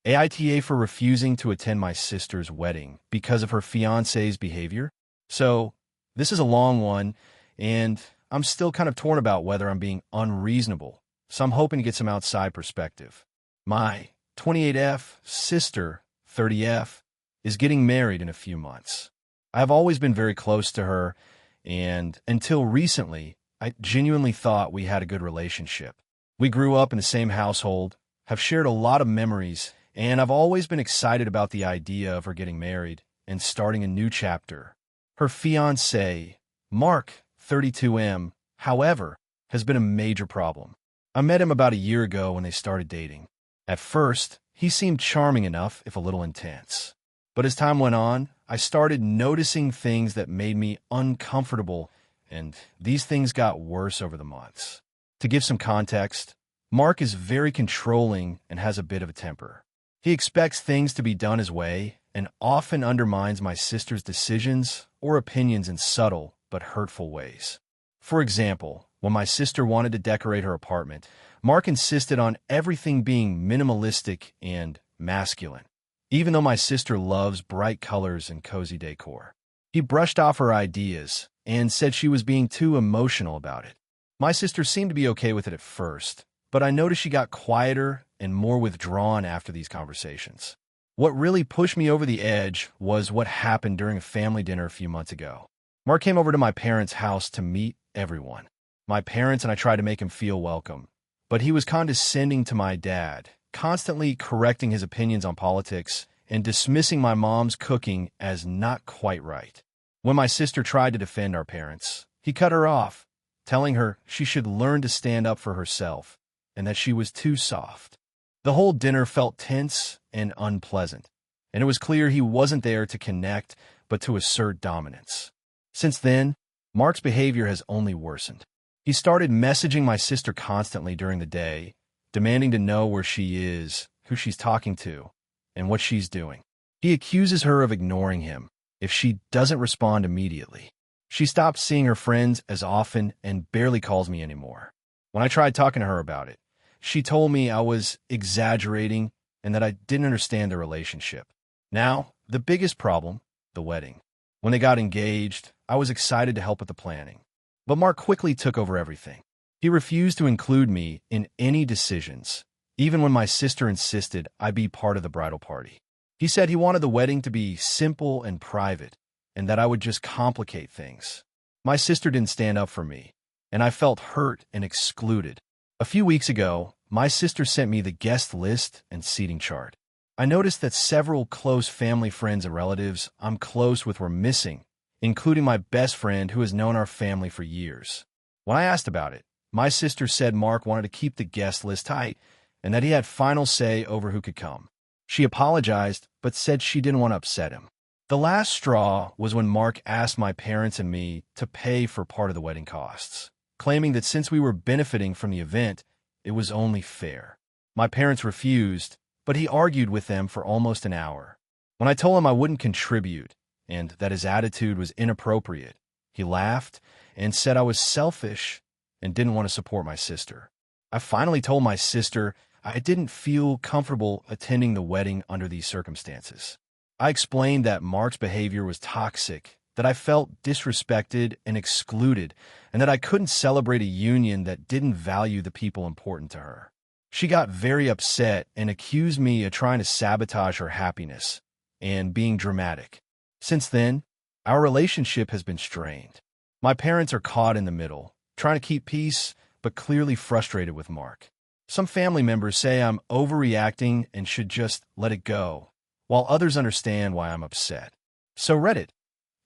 AITA for refusing to attend my sister's wedding because of her fiance's behavior. So, this is a long one, and I'm still kind of torn about whether I'm being unreasonable. So I'm hoping to get some outside perspective. My 28F sister, 30F, is getting married in a few months. I've always been very close to her, and until recently, I genuinely thought we had a good relationship. We grew up in the same household, have shared a lot of memories, and I've always been excited about the idea of her getting married and starting a new chapter. Her fiancé, Mark, 32M, however, has been a major problem. I met him about a year ago when they started dating. At first, he seemed charming enough, if a little intense. But as time went on, I started noticing things that made me uncomfortable, and these things got worse over the months. To give some context, Mark is very controlling and has a bit of a temper. He expects things to be done his way and often undermines my sister's decisions or opinions in subtle but hurtful ways. For example, when my sister wanted to decorate her apartment, Mark insisted on everything being minimalistic and masculine, even though my sister loves bright colors and cozy decor. He brushed off her ideas and said she was being too emotional about it. My sister seemed to be okay with it at first, but I noticed she got quieter and more withdrawn after these conversations. What really pushed me over the edge was what happened during a family dinner a few months ago. Mark came over to my parents' house to meet everyone. My parents and I tried to make him feel welcome, but he was condescending to my dad, constantly correcting his opinions on politics and dismissing my mom's cooking as not quite right. When my sister tried to defend our parents, he cut her off, telling her she should learn to stand up for herself and that she was too soft. The whole dinner felt tense and unpleasant, and it was clear he wasn't there to connect but to assert dominance. Since then, Mark's behavior has only worsened. He started messaging my sister constantly during the day, demanding to know where she is, who she's talking to, and what she's doing. He accuses her of ignoring him if she doesn't respond immediately. She stopped seeing her friends as often and barely calls me anymore. When I tried talking to her about it, she told me I was exaggerating and that I didn't understand the relationship. Now, the biggest problem, the wedding. When they got engaged, I was excited to help with the planning. But Mark quickly took over everything. He refused to include me in any decisions, even when my sister insisted I be part of the bridal party. He said he wanted the wedding to be simple and private, and that I would just complicate things. My sister didn't stand up for me, and I felt hurt and excluded. A few weeks ago, my sister sent me the guest list and seating chart. I noticed that several close family friends and relatives I'm close with were missing, including my best friend who has known our family for years. When I asked about it, my sister said Mark wanted to keep the guest list tight and that he had final say over who could come. She apologized, but said she didn't want to upset him. The last straw was when Mark asked my parents and me to pay for part of the wedding costs, claiming that since we were benefiting from the event, it was only fair. My parents refused, but he argued with them for almost an hour. When I told him I wouldn't contribute and that his attitude was inappropriate, he laughed and said I was selfish and didn't want to support my sister. I finally told my sister I didn't feel comfortable attending the wedding under these circumstances. I explained that Mark's behavior was toxic, that I felt disrespected and excluded, and that I couldn't celebrate a union that didn't value the people important to her. She got very upset and accused me of trying to sabotage her happiness and being dramatic. Since then, our relationship has been strained. My parents are caught in the middle, trying to keep peace, but clearly frustrated with Mark. Some family members say I'm overreacting and should just let it go, while others understand why I'm upset. So Reddit,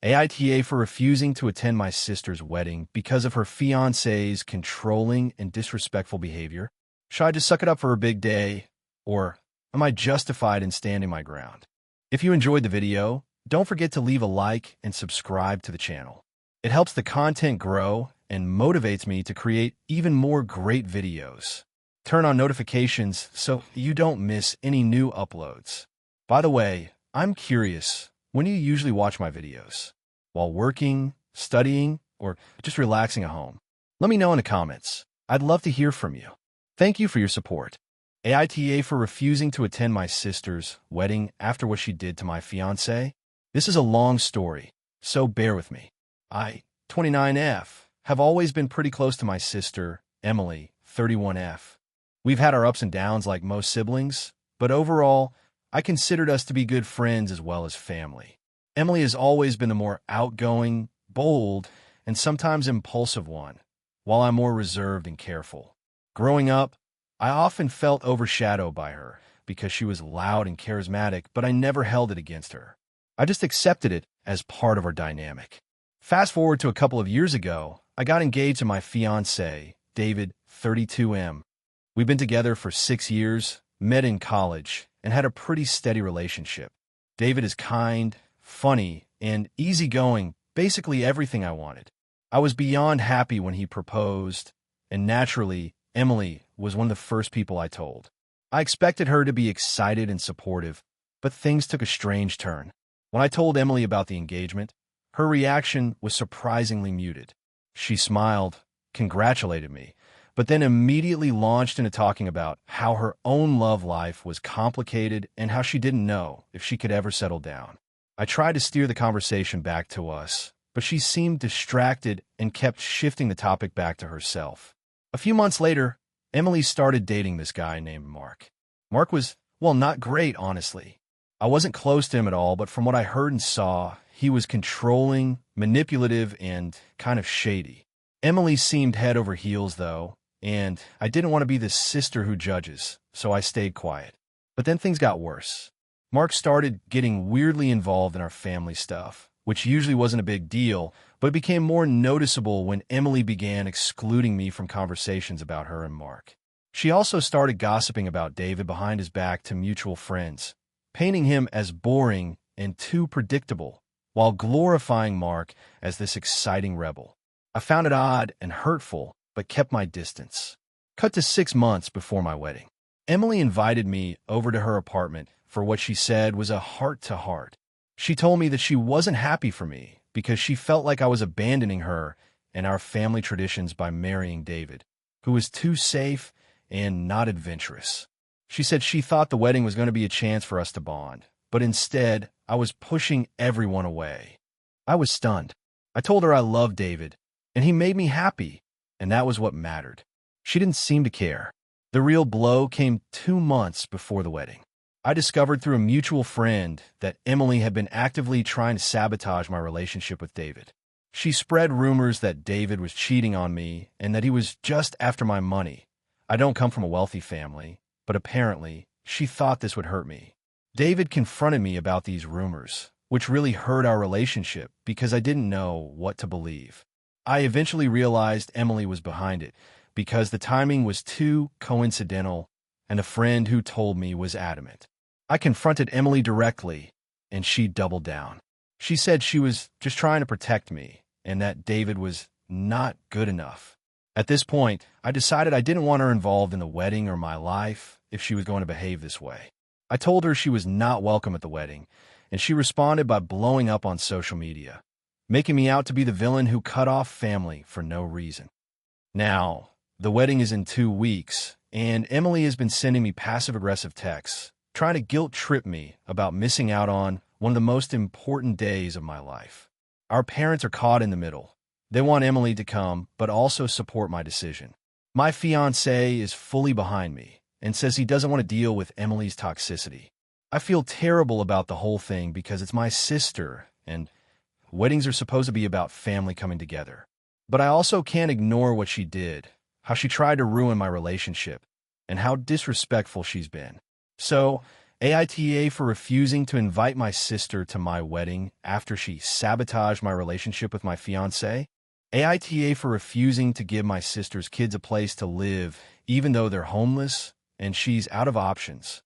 AITA for refusing to attend my sister's wedding because of her fiancé's controlling and disrespectful behavior. Should I just suck it up for a big day, or am I justified in standing my ground? If you enjoyed the video, don't forget to leave a like and subscribe to the channel. It helps the content grow and motivates me to create even more great videos. Turn on notifications so you don't miss any new uploads. By the way, I'm curious, when do you usually watch my videos? While working, studying, or just relaxing at home? Let me know in the comments. I'd love to hear from you. Thank you for your support. AITA for refusing to attend my sister's wedding after what she did to my fiancé? This is a long story, so bear with me. I, 29F, have always been pretty close to my sister, Emily, 31F. We've had our ups and downs like most siblings, but overall, I considered us to be good friends as well as family. Emily has always been the more outgoing, bold, and sometimes impulsive one, while I'm more reserved and careful. Growing up, I often felt overshadowed by her because she was loud and charismatic, but I never held it against her. I just accepted it as part of our dynamic. Fast forward to a couple of years ago, I got engaged to my fiancé, David, 32M. We've been together for 6 years, met in college, and had a pretty steady relationship. David is kind, funny, and easygoing, basically everything I wanted. I was beyond happy when he proposed, and naturally, Emily was one of the first people I told. I expected her to be excited and supportive, but things took a strange turn. When I told Emily about the engagement, her reaction was surprisingly muted. She smiled, congratulated me, but then immediately launched into talking about how her own love life was complicated and how she didn't know if she could ever settle down. I tried to steer the conversation back to us, but she seemed distracted and kept shifting the topic back to herself. A few months later, Emily started dating this guy named Mark. Mark was, well, not great, honestly. I wasn't close to him at all, but from what I heard and saw, he was controlling, manipulative, and kind of shady. Emily seemed head over heels, though, and I didn't want to be the sister who judges, so I stayed quiet. But then things got worse. Mark started getting weirdly involved in our family stuff, which usually wasn't a big deal, but it became more noticeable when Emily began excluding me from conversations about her and Mark. She also started gossiping about David behind his back to mutual friends, painting him as boring and too predictable, while glorifying Mark as this exciting rebel. I found it odd and hurtful, but kept my distance. Cut to 6 months before my wedding. Emily invited me over to her apartment for what she said was a heart-to-heart. She told me that she wasn't happy for me because she felt like I was abandoning her and our family traditions by marrying David, who was too safe and not adventurous. She said she thought the wedding was going to be a chance for us to bond, but instead, I was pushing everyone away. I was stunned. I told her I loved David, and he made me happy, and that was what mattered. She didn't seem to care. The real blow came 2 months before the wedding. I discovered through a mutual friend that Emily had been actively trying to sabotage my relationship with David. She spread rumors that David was cheating on me and that he was just after my money. I don't come from a wealthy family, but apparently she thought this would hurt me. David confronted me about these rumors, which really hurt our relationship because I didn't know what to believe. I eventually realized Emily was behind it because the timing was too coincidental, and a friend who told me was adamant. I confronted Emily directly, and she doubled down. She said she was just trying to protect me and that David was not good enough. At this point, I decided I didn't want her involved in the wedding or my life if she was going to behave this way. I told her she was not welcome at the wedding, and she responded by blowing up on social media, making me out to be the villain who cut off family for no reason. Now, the wedding is in 2 weeks, and Emily has been sending me passive-aggressive texts, trying to guilt-trip me about missing out on one of the most important days of my life. Our parents are caught in the middle. They want Emily to come, but also support my decision. My fiancé is fully behind me and says he doesn't want to deal with Emily's toxicity. I feel terrible about the whole thing because it's my sister, and weddings are supposed to be about family coming together. But I also can't ignore what she did, how she tried to ruin my relationship, and how disrespectful she's been. So, AITA for refusing to invite my sister to my wedding after she sabotaged my relationship with my fiancé. AITA for refusing to give my sister's kids a place to live even though they're homeless and she's out of options.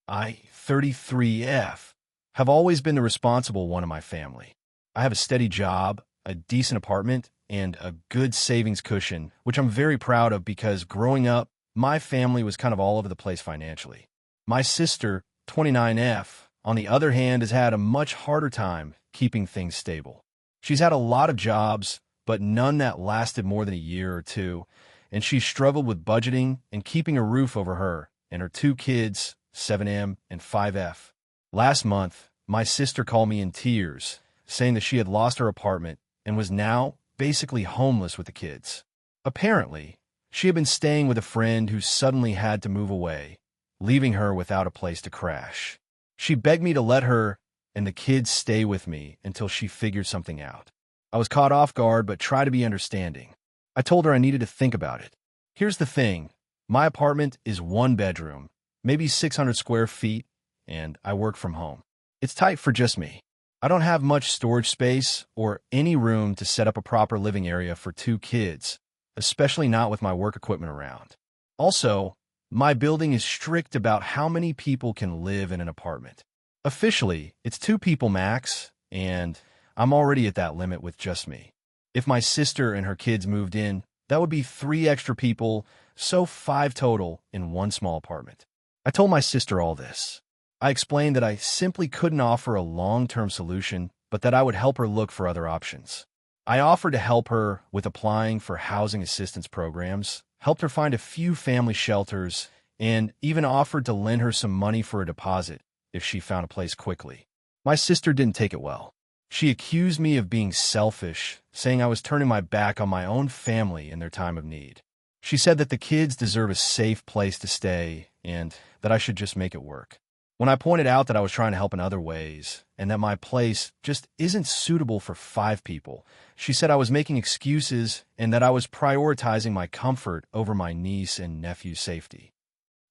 I, 33F, have always been the responsible one in my family. I have a steady job, a decent apartment, and a good savings cushion, which I'm very proud of because growing up, my family was kind of all over the place financially. My sister, 29F, on the other hand, has had a much harder time keeping things stable. She's had a lot of jobs, but none that lasted more than a year or two, and she struggled with budgeting and keeping a roof over her and her 2 kids, 7M and 5F. Last month, my sister called me in tears, saying that she had lost her apartment and was now basically homeless with the kids. Apparently, she had been staying with a friend who suddenly had to move away, leaving her without a place to crash. She begged me to let her and the kids stay with me until she figured something out. I was caught off guard but tried to be understanding. I told her I needed to think about it. Here's the thing. My apartment is 1 bedroom, maybe 600 square feet, and I work from home. It's tight for just me. I don't have much storage space or any room to set up a proper living area for 2 kids, especially not with my work equipment around. Also, my building is strict about how many people can live in an apartment. Officially, it's 2 people max, and I'm already at that limit with just me. If my sister and her kids moved in, that would be 3 extra people, so 5 total in one small apartment. I told my sister all this. I explained that I simply couldn't offer a long-term solution, but that I would help her look for other options. I offered to help her with applying for housing assistance programs, helped her find a few family shelters, and even offered to lend her some money for a deposit if she found a place quickly. My sister didn't take it well. She accused me of being selfish, saying I was turning my back on my own family in their time of need. She said that the kids deserve a safe place to stay and that I should just make it work. When I pointed out that I was trying to help in other ways and that my place just isn't suitable for 5 people, she said I was making excuses and that I was prioritizing my comfort over my niece and nephew's safety.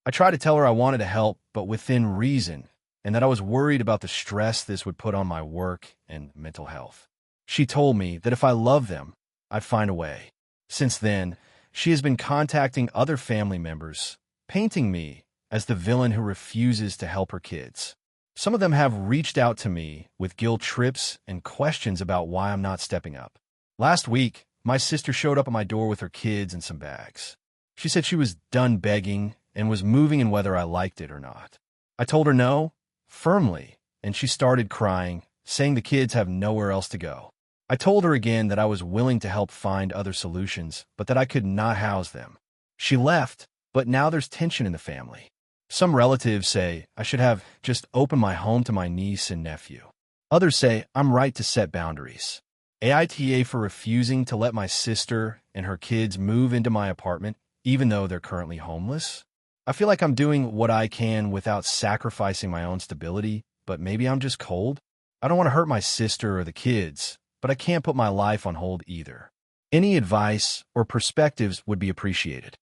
I tried to tell her I wanted to help, but within reason, and that I was worried about the stress this would put on my work and mental health. She told me that if I loved them, I'd find a way. Since then, she has been contacting other family members, painting me as the villain who refuses to help her kids. Some of them have reached out to me with guilt trips and questions about why I'm not stepping up. Last week, my sister showed up at my door with her kids and some bags. She said she was done begging and was moving in whether I liked it or not. I told her no, firmly, and she started crying, saying the kids have nowhere else to go. I told her again that I was willing to help find other solutions, but that I could not house them. She left, but now there's tension in the family. Some relatives say I should have just opened my home to my niece and nephew. Others say I'm right to set boundaries. AITA for refusing to let my sister and her kids move into my apartment, even though they're currently homeless. I feel like I'm doing what I can without sacrificing my own stability, but maybe I'm just cold. I don't want to hurt my sister or the kids, but I can't put my life on hold either. Any advice or perspectives would be appreciated.